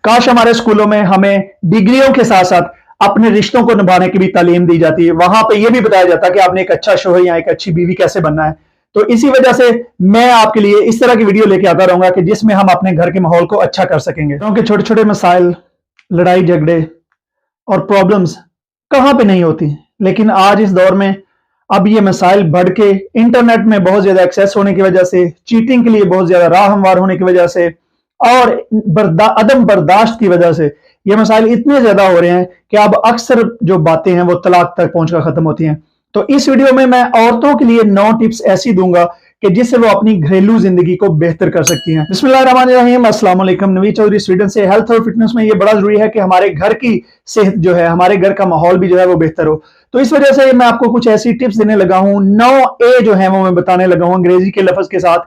काश हमारे स्कूलों में हमें डिग्रियों के साथ साथ अपने रिश्तों को निभाने की भी तालीम दी जाती है। वहां पे ये भी बताया जाता है कि आपने एक अच्छा शोहर या एक अच्छी बीवी कैसे बनना है। तो इसी वजह से मैं आपके लिए इस तरह की वीडियो लेके आता रहूंगा कि जिसमें हम अपने घर के माहौल को अच्छा कर सकेंगे, क्योंकि छोटे छोटे मसाइल, लड़ाई झगड़े और प्रॉब्लम्स कहां पे नहीं होती, लेकिन आज इस दौर में अब ये मसाइल बढ़ के इंटरनेट में बहुत ज्यादा एक्सेस होने की वजह से, चीटिंग के लिए बहुत ज्यादा राह हमवार होने की वजह से और अदम बर्दाश्त की वजह से ये मसाइल इतने ज्यादा हो रहे हैं कि अब अक्सर जो बातें हैं वो तलाक तक पहुंचकर खत्म होती हैं। तो इस वीडियो में मैं औरतों के लिए 9 टिप्स ऐसी दूंगा कि जिससे वो अपनी घरेलू जिंदगी को बेहतर कर सकती हैं। बिस्मिल्लाहिर्रहमानिर्रहीम, अस्सलाम वालेकुम। नवीद चौधरी स्वीडन से। हेल्थ और फिटनेस में ये बड़ा जरूरी है कि हमारे घर की सेहत जो है, हमारे घर का माहौल भी जो है वो बेहतर हो। तो इस वजह से मैं आपको कुछ ऐसी टिप्स देने लगा हूं, 9A जो है वो मैं बताने लगा हूं अंग्रेजी के लफ्ज के साथ,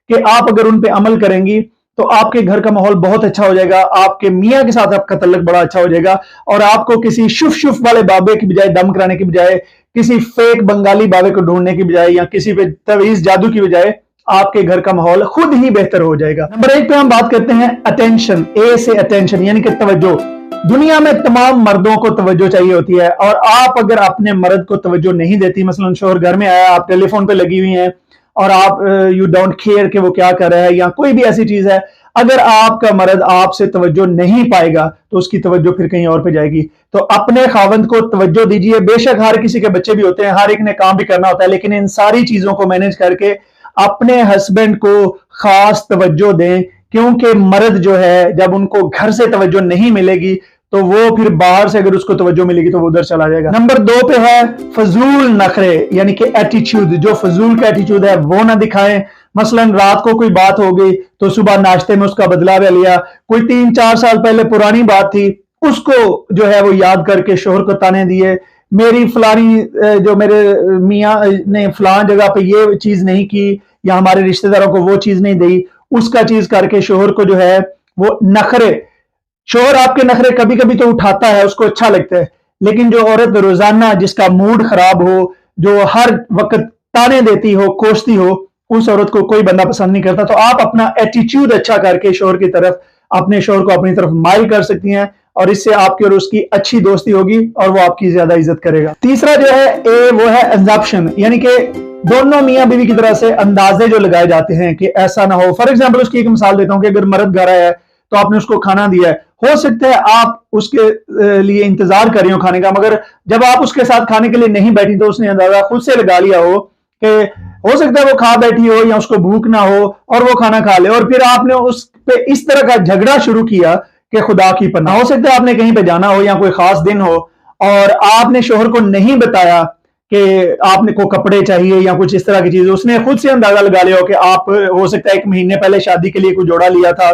कि आप अगर उन पे अमल करेंगी तो आपके घर का माहौल बहुत अच्छा हो जाएगा, आपके मियाँ के साथ आपका तल्लक बड़ा अच्छा हो जाएगा और आपको किसी शुफ शुफ वाले बाबे की बजाय, दम कराने की बजाय, किसी फेक बंगाली बाबे को ढूंढने की बजाय या किसी पे तवीज जादू की बजाय आपके घर का माहौल खुद ही बेहतर हो जाएगा। नंबर 1 पे हम बात करते हैं अटेंशन। ए से अटेंशन यानी कि तवज्जो। दुनिया में तमाम मर्दों को तवज्जो चाहिए होती है और आप अगर अपने मर्द को तवज्जो नहीं देती, मसलन शोहर घर में आया, आप टेलीफोन पे लगी हुई हैं और आप यू डोंट केयर कि वो क्या कर रहा है या कोई भी ऐसी चीज है, अगर आपका मर्द आपसे तवज्जो नहीं पाएगा तो उसकी तवज्जो फिर कहीं और पे जाएगी। तो अपने खावंद को तवज्जो दीजिए। बेशक हर किसी के बच्चे भी होते हैं, हर एक ने काम भी करना होता है, लेकिन इन सारी चीजों को मैनेज करके अपने हस्बैंड को खास तवज्जो दें, क्योंकि मर्द जो है जब उनको घर से तवज्जो नहीं मिलेगी तो वो फिर बाहर से अगर उसको तवज्जो मिलेगी तो वो उधर चला जाएगा। नंबर 2 पे है फजूल नखरे यानी कि एटीट्यूड। जो फजूल का एटीट्यूड है वो ना दिखाएं। मसलन रात को कोई बात हो गई तो सुबह नाश्ते में उसका बदला लिया, कोई 3-4 साल पहले पुरानी बात थी उसको जो है वो याद करके शोहर को ताने दिए, मेरी फलानी जो मेरे मियाँ ने फलान जगह पे ये चीज नहीं की या हमारे रिश्तेदारों को वो चीज नहीं दी, उसका चीज करके शोहर को जो है वो नखरे। शोहर आपके नखरे कभी कभी तो उठाता है, उसको अच्छा लगता है, लेकिन जो औरत रोजाना जिसका मूड खराब हो, जो हर वक्त ताने देती हो, कोसती हो, उस औरत को कोई बंदा पसंद नहीं करता। तो आप अपना एटीट्यूड अच्छा करके शोहर की तरफ, अपने शोहर को अपनी तरफ माइल कर सकती हैं और इससे आपकी और उसकी अच्छी दोस्ती होगी और वो आपकी ज्यादा इज्जत करेगा। तीसरा जो है ए, वो है अजम्पशन, यानी कि दोनों मियाँ बीवी की तरह से अंदाजे जो लगाए जाते हैं कि ऐसा ना हो। फॉर एग्जाम्पल उसकी एक मिसाल देता हूँ कि अगर मर्द घर आया है तो आपने उसको खाना दिया है, हो सकता है आप उसके लिए इंतजार कर रही हो खाने का, मगर जब आप उसके साथ खाने के लिए नहीं बैठी तो उसने अंदाजा खुद से लगा लिया हो सकता है वो खा बैठी हो या उसको भूख ना हो और वो खाना खा ले, और फिर आपने उस पे इस तरह का झगड़ा शुरू किया कि खुदा की पनाह। हो सकता है आपने कहीं पे जाना हो या कोई खास दिन हो और आपने शोहर को नहीं बताया कि आपने को कपड़े चाहिए या कुछ इस तरह की चीज, उसने खुद से अंदाजा लगा लिया हो कि आप हो सकता है 1 महीने पहले शादी के लिए कोई जोड़ा लिया था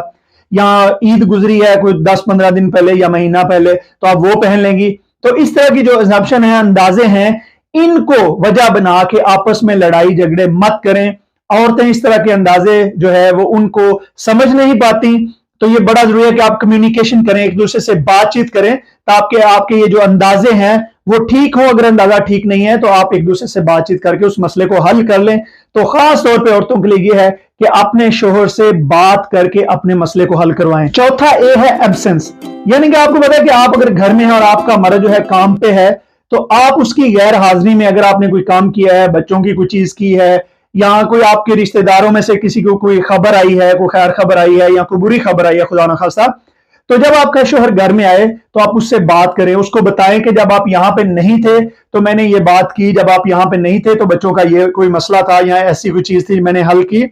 या ईद गुजरी है कोई 10-15 दिन पहले या महीना पहले, तो आप वो पहन लेंगी। तो इस तरह की जो अजम्पशन है, अंदाजे हैं, इनको वजह बना के आपस में लड़ाई झगड़े मत करें। औरतें इस तरह के अंदाजे जो है वो उनको समझ नहीं पाती, तो ये बड़ा जरूरी है कि आप कम्युनिकेशन करें, एक दूसरे से बातचीत करें ताकि आपके ये जो अंदाजे हैं वो ठीक हो। अगर अंदाजा ठीक नहीं है तो आप एक दूसरे से बातचीत करके उस मसले को हल कर लें। तो खास तौर पे औरतों के लिए ये है कि अपने शोहर से बात करके अपने मसले को हल करवाएं। चौथा ए है एब्सेंस, यानी कि आपको पता है कि आप अगर घर में हैं और आपका मर्द जो है काम पे है तो आप उसकी गैर हाजिरी में अगर आपने कोई काम किया है, बच्चों की कोई चीज की है या कोई आपके रिश्तेदारों में से किसी को कोई खबर आई है, कोई खैर खबर आई है या कोई बुरी खबर आई है खुदा न खास्ता, तो जब आपका शोहर घर में आए तो आप उससे बात करें, उसको बताएं कि जब आप यहाँ पे नहीं थे तो मैंने ये बात की, जब आप यहाँ पे नहीं थे तो बच्चों का ये कोई मसला था या ऐसी कोई चीज थी मैंने हल की।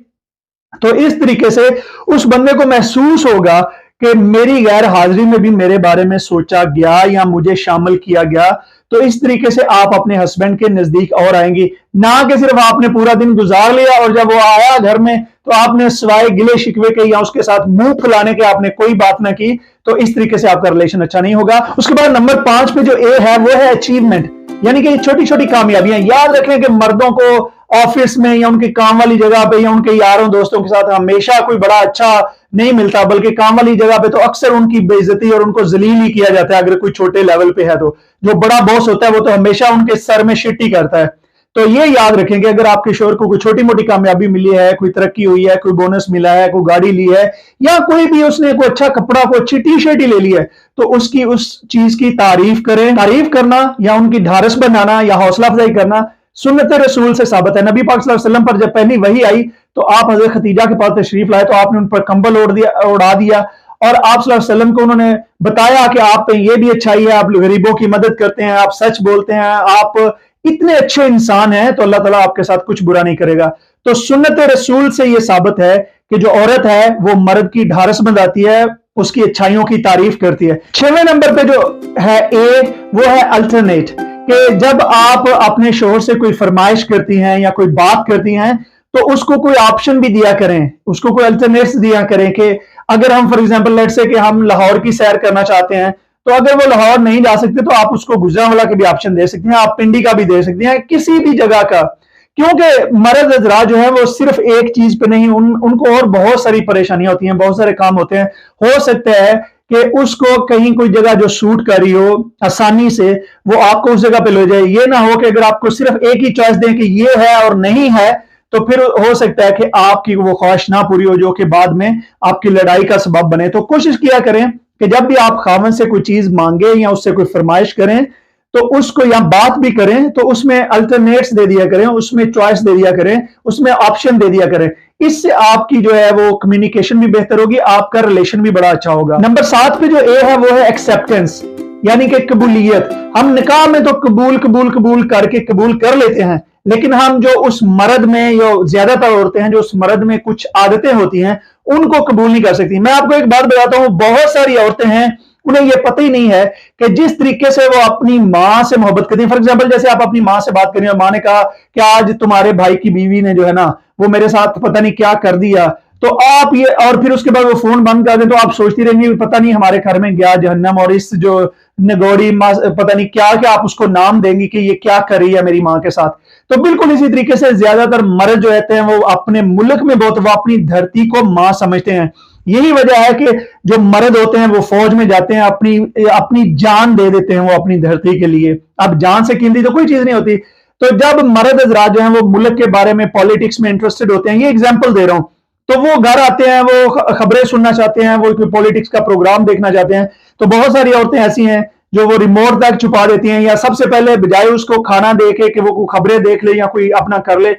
तो इस तरीके से उस बंदे को महसूस होगा कि मेरी गैर हाजिरी में भी मेरे बारे में सोचा गया या मुझे शामिल किया गया। तो इस तरीके से आप अपने हस्बैंड के नजदीक और आएंगी, ना कि सिर्फ आपने पूरा दिन गुजार लिया और जब वो आया घर में तो आपने सिवाय गिले शिकवे के या उसके साथ मुंह फुलाने के आपने कोई बात ना की। तो इस तरीके से आपका रिलेशन अच्छा नहीं होगा। उसके बाद नंबर 5 पे जो ए है वो है अचीवमेंट, यानी कि छोटी छोटी कामयाबियां। याद रखें कि मर्दों को ऑफिस में या उनकी काम वाली जगह पे या उनके यारों दोस्तों के साथ हमेशा कोई बड़ा अच्छा नहीं मिलता, बल्कि काम वाली जगह पे तो अक्सर उनकी बेइज्जती और उनको जलील ही किया जाता है। अगर कोई छोटे लेवल पे है तो जो बड़ा बॉस होता है वो तो हमेशा उनके सर में शिट्टी करता है। तो ये याद रखें कि अगर आपके शोहर को कोई छोटी मोटी कामयाबी मिली है, कोई तरक्की हुई है, कोई बोनस मिला है, कोई गाड़ी ली है, या कोई भी उसने कोई अच्छा कपड़ा, कोई अच्छी टी शर्ट ही ले ली है, तो उसकी उस चीज की तारीफ करें। तारीफ करना या उनकी ढारस बनाना या हौसला अफजाई करना सुन्नत रसूल से साबित है। नबी पाक सल्लल्लाहु अलैहि वसल्लम पर जब पहली वही आई तो आप हजरत खदीजा के पास तशरीफ लाए, तो आपने उन पर कंबल उड़ा दिया और आप सल्लल्लाहु अलैहि वसल्लम को उन्होंने बताया कि आप पे ये भी अच्छाई है, आप गरीबों की मदद करते हैं, आप सच बोलते हैं, आप इतने अच्छे इंसान हैं, तो अल्लाह ताला आपके साथ कुछ बुरा नहीं करेगा। तो सुन्नत रसूल से ये साबित है कि जो औरत है वो मर्द की ढारस बंधाती है, उसकी अच्छाइयों की तारीफ करती है। 6वें नंबर पे जो है ए, वो है अल्टरनेट, कि जब आप अपने शोहर से कोई फरमाइश करती हैं या कोई बात करती हैं तो उसको कोई ऑप्शन भी दिया करें, उसको कोई अल्टरनेट्स दिया करें कि अगर हम फॉर एग्जांपल लेट से कि हम लाहौर की सैर करना चाहते हैं, तो अगर वो लाहौर नहीं जा सकते तो आप उसको गुजरांवाला के भी ऑप्शन दे सकते हैं, आप पिंडी का भी दे सकते हैं, किसी भी जगह का। क्योंकि मर्द हजरा जो है वो सिर्फ एक चीज पे नहीं, उनको और बहुत सारी परेशानियां होती हैं, बहुत सारे काम होते हैं। हो सकता है कि उसको कहीं कोई जगह जो सूट कर रही हो आसानी से, वो आपको उस जगह पे ले जाए। ये ना हो कि अगर आपको सिर्फ एक ही चॉइस दें कि ये है और नहीं है, तो फिर हो सकता है कि आपकी वो ख्वाहिश ना पूरी हो, जो कि बाद में आपकी लड़ाई का सबब बने। तो कोशिश किया करें कि जब भी आप खावन से कोई चीज मांगे या उससे कोई फरमाइश करें तो उसको या बात भी करें तो उसमें अल्टरनेट्स दे दिया करें, उसमें चॉइस दे दिया करें, उसमें ऑप्शन दे दिया करें। इससे आपकी जो है वो कम्युनिकेशन भी बेहतर होगी, आपका रिलेशन भी बड़ा अच्छा होगा। नंबर 7 पे जो ए है वो है एक्सेप्टेंस, यानी कि कबूलियत। हम निकाह में तो कबूल कबूल कबूल करके कबूल कर लेते हैं, लेकिन हम जो उस मर्द में, या ज्यादातर औरतें हैं जो उस मर्द में कुछ आदतें होती हैं उनको कबूल नहीं कर सकती। मैं आपको एक बात बताता हूं, बहुत सारी औरतें हैं उन्हें यह पता ही नहीं है कि जिस तरीके से वो अपनी माँ से मोहब्बत करती है। फॉर एग्जाम्पल जैसे आप अपनी माँ से बात करें और माँ ने कहा कि आज तुम्हारे भाई की बीवी ने जो है ना वो मेरे साथ पता नहीं क्या कर दिया, तो आप ये, और फिर उसके बाद वो फोन बंद कर दें, तो आप सोचती रहेंगी पता नहीं हमारे घर में गया जहन्नम, और इस जो नगोड़ी पता नहीं क्या क्या आप उसको नाम देंगी कि ये क्या कर रही है मेरी माँ के साथ। तो बिल्कुल इसी तरीके से ज्यादातर मर्द जो रहते हैं वो अपने मुल्क में बहुत, वो अपनी धरती को माँ समझते हैं। यही वजह है कि जो मर्द होते हैं वो फौज में जाते हैं, अपनी जान दे देते हैं वो अपनी धरती के लिए। अब जान से कीमती तो कोई चीज नहीं होती। तो जब मर्द हज़रात जो हैं वो मुल्क के बारे में, पॉलिटिक्स में इंटरेस्टेड होते हैं, ये एग्जाम्पल दे रहा हूं, तो वो घर आते हैं, वो खबरें सुनना चाहते हैं, वो पॉलिटिक्स का प्रोग्राम देखना चाहते हैं। तो बहुत सारी औरतें ऐसी हैं जो वो रिमोट तक छुपा देती हैं, या सबसे पहले बजाय उसको खाना दे के कि वो खबरें देख ले या कोई अपना कर ले,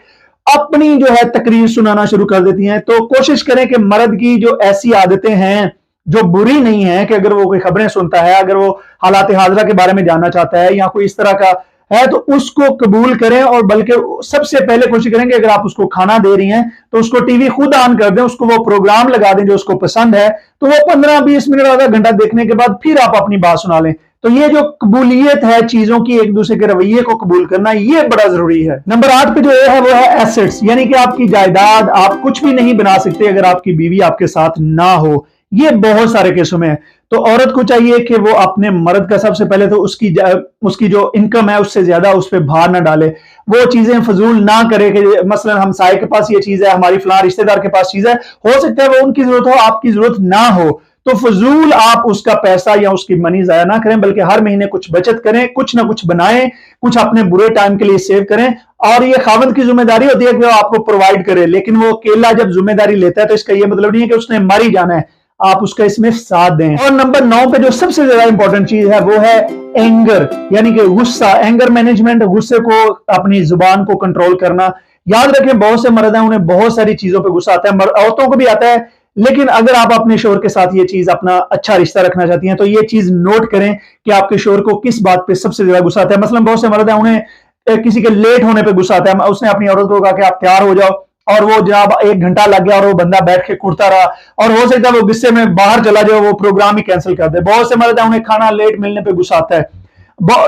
अपनी जो है तकरीर सुनाना शुरू कर देती हैं। तो कोशिश करें कि मर्द की जो ऐसी आदतें हैं जो बुरी नहीं है, कि अगर वो कोई खबरें सुनता है, अगर वो हालात हाजरा के बारे में जानना चाहता है या कोई इस तरह का है, तो उसको कबूल करें। और बल्कि सबसे पहले कोशिश करें कि अगर आप उसको खाना दे रही हैं तो उसको टीवी खुद ऑन कर दें, उसको वो प्रोग्राम लगा दें जो उसको पसंद है, तो वो 15-20 मिनट आधा घंटा देखने के बाद फिर आप अपनी बात सुना लें। तो ये जो कबूलियत है चीजों की, एक दूसरे के रवैये को कबूल करना, ये बड़ा जरूरी है। नंबर 8 पे जो है वो है एसेट्स, यानी कि आपकी जायदाद। आप कुछ भी नहीं बना सकते अगर आपकी बीवी आपके साथ ना हो। ये बहुत सारे केसों में है। तो औरत को चाहिए कि वो अपने मर्द का सबसे पहले तो उसकी जो इनकम है उससे ज्यादा उस पर भार ना डाले, वो चीजें फजूल ना करे कि मसलन हमसाये के पास ये चीज है, हमारी फलां रिश्तेदार के पास चीज है, हो सकता है वो उनकी जरूरत हो, आपकी जरूरत ना हो, तो फजूल आप उसका पैसा या उसकी मनी जाया ना करें, बल्कि हर महीने कुछ बचत करें, कुछ ना कुछ बनाएं, कुछ अपने बुरे टाइम के लिए सेव करें। और ये खावंद की जिम्मेदारी होती है कि वो आपको प्रोवाइड करे, लेकिन वो अकेला जब जिम्मेदारी लेता है तो इसका ये मतलब नहीं है कि उसने मर ही जाना है, आप उसका इसमें साथ दें। और नंबर 9 पे जो सबसे ज्यादा इंपॉर्टेंट चीज है वो है एंगर, यानी कि गुस्सा, एंगर मैनेजमेंट, गुस्से को, अपनी जुबान को कंट्रोल करना। याद रखें बहुत से मर्द हैं उन्हें बहुत सारी चीजों पे गुस्सा आता है, औरतों को भी आता है, लेकिन अगर आप अपने शोहर के साथ ये चीज अपना अच्छा रिश्ता रखना चाहती हैं तो ये चीज नोट करें कि आपके शोहर को किस बात पे सबसे ज्यादा गुस्सा आता है। मसलन बहुत से मर्द हैं उन्हें किसी के लेट होने पे गुस्सा आता है, उसने अपनी औरत को कहा कि आप तैयार हो जाओ, और वो जनाब 1 घंटा लग गया और वो बंदा बैठ के कुड़ता रहा, और हो सकता है वो गुस्से में बाहर चला जाए, वो प्रोग्राम ही कैंसिल कर दे। बहुत से मर्द हैं उन्हें खाना लेट मिलने पे गुस्सा आता है।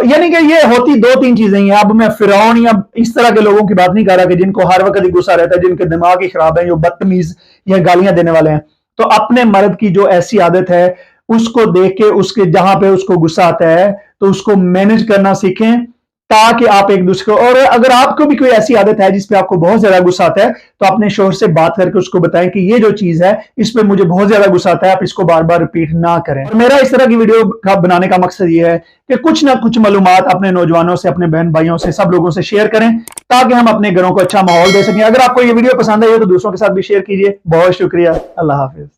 यानी कि ये होती 2-3 चीजें ही हैं। अब मैं फिरौन या इस तरह के लोगों की बात नहीं कर रहा कि जिनको हर वक्त ही गुस्सा रहता है, जिनके दिमाग ही खराब है, जो बदतमीज या गालियां देने वाले हैं। तो अपने मर्द की जो ऐसी आदत है उसको देख के, उसके जहां पे उसको गुस्सा आता है तो उसको मैनेज करना सीखें, ताकि आप एक दूसरे को, और अगर आपको भी कोई ऐसी आदत है जिस पे आपको बहुत ज्यादा गुस्सा आता है, तो अपने शोहर से बात करके उसको बताएं कि ये जो चीज है इस पे मुझे बहुत ज्यादा गुस्सा आता है, आप इसको बार बार रिपीट ना करें। और मेरा इस तरह की वीडियो का बनाने का मकसद ये है कि कुछ ना कुछ मालूमात अपने नौजवानों से, अपने बहन भाइयों से, सब लोगों से शेयर करें ताकि हम अपने घरों को अच्छा माहौल दे सकें। अगर आपको ये वीडियो पसंद आई है तो दूसरों के साथ भी शेयर कीजिए। बहुत शुक्रिया। अल्लाह हाफिज।